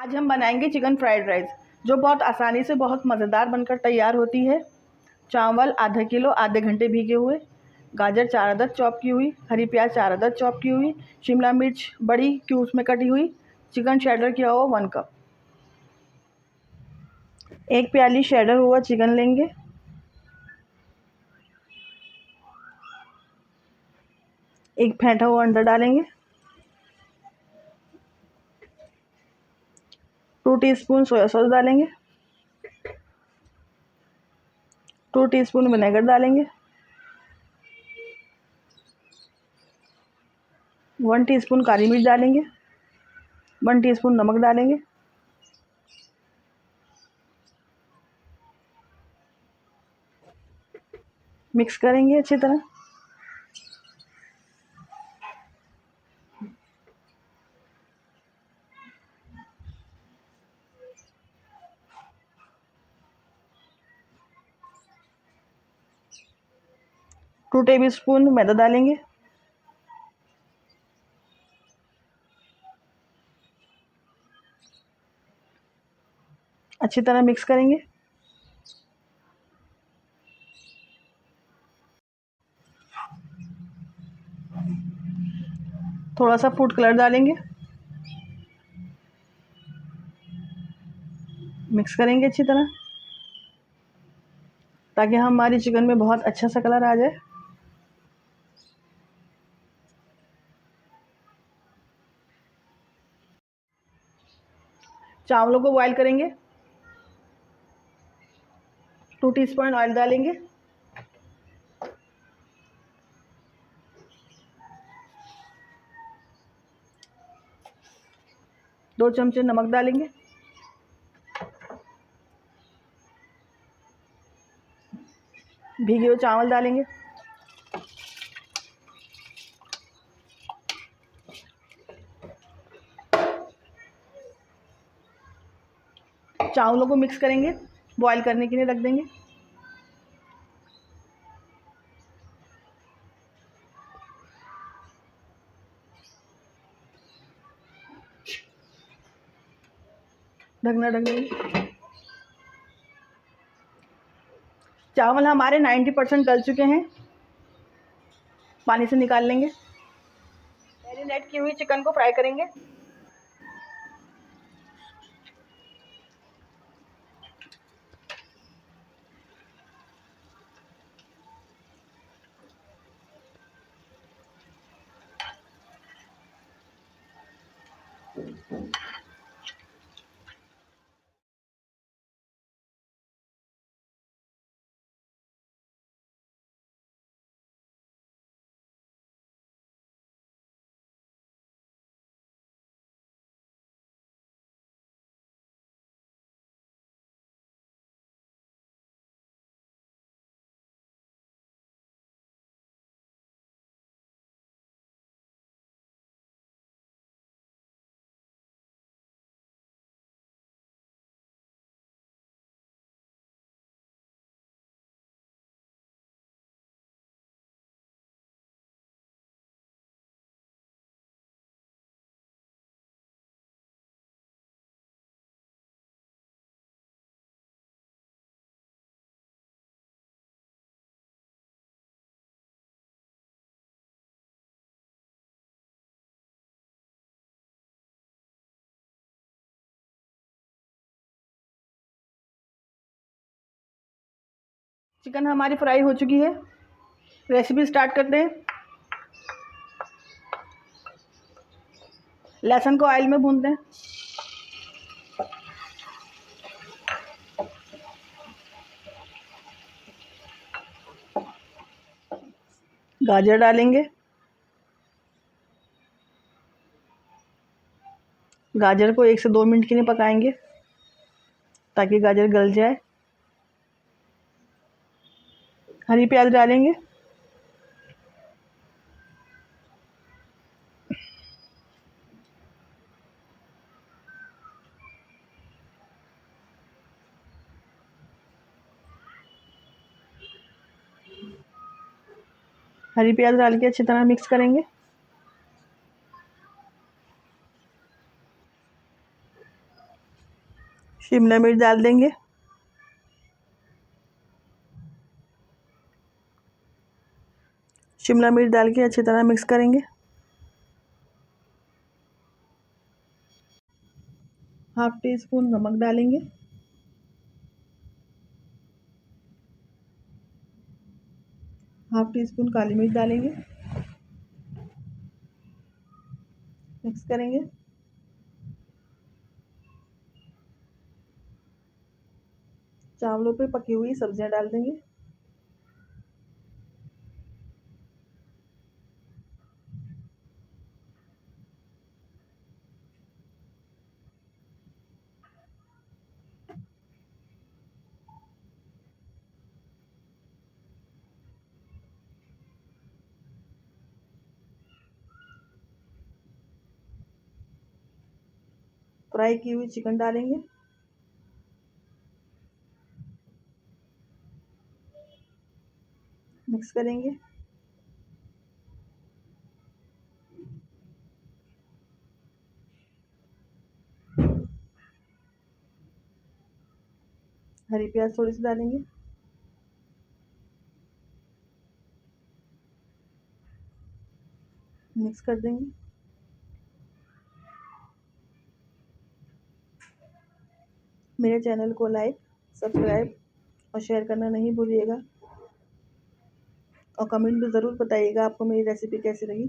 आज हम बनाएंगे चिकन फ्राइड राइस, जो बहुत आसानी से बहुत मज़ेदार बनकर तैयार होती है। चावल आधा किलो आधे घंटे भीगे हुए, गाजर 4 अदद चॉप की हुई, हरी प्याज 4 अदद चॉप की हुई, शिमला मिर्च बड़ी क्यूब्स में कटी हुई, चिकन शैडर किया हुआ 1 कप। एक प्याली शैडर हुआ चिकन लेंगे। एक फेंटा हुआ अंडा डालेंगे। 2 टीस्पून सोया सॉस डालेंगे। 2 टीस्पून विनेगर डालेंगे। 1 टीस्पून काली मिर्च डालेंगे। 1 टीस्पून नमक डालेंगे। मिक्स करेंगे अच्छी तरह। टू टेबल स्पून मैदा डालेंगे। अच्छी तरह मिक्स करेंगे। थोड़ा सा फूड कलर डालेंगे। मिक्स करेंगे अच्छी तरह ताकि हमारी चिकन में बहुत अच्छा सा कलर आ जाए। चावलों को बॉईल करेंगे। 2 टीस्पून ऑयल डालेंगे। दो चमचे नमक डालेंगे। भीगे हुए चावल डालेंगे। चावलों को मिक्स करेंगे, बॉईल करने के लिए रख देंगे। ढकना ढक देंगे। चावल हमारे 90% गल चुके हैं, पानी से निकाल लेंगे। मैरिनेट की हुई चिकन को फ्राई करेंगे। चिकन हमारी फ्राई हो चुकी है। रेसिपी स्टार्ट करते हैं। लहसुन को ऑयल में भूनते हैं। गाजर डालेंगे। गाजर को 1 से 2 मिनट के लिए पकाएंगे ताकि गाजर गल जाए। हरी प्याज डालेंगे। हरी प्याज डाल के अच्छी तरह मिक्स करेंगे। शिमला मिर्च डाल देंगे। शिमला मिर्च डाल के अच्छी तरह मिक्स करेंगे। हाफ टी स्पून नमक डालेंगे। हाफ टी स्पून काली मिर्च डालेंगे। मिक्स करेंगे। चावलों पे पकी हुई सब्जियां डाल देंगे। फ्राई की हुई चिकन डालेंगे। मिक्स करेंगे। हरी प्याज थोड़ी सी डालेंगे। मिक्स कर देंगे। मेरे चैनल को लाइक, सब्सक्राइब और शेयर करना नहीं भूलिएगा और कमेंट में ज़रूर बताइएगा आपको मेरी रेसिपी कैसी लगी।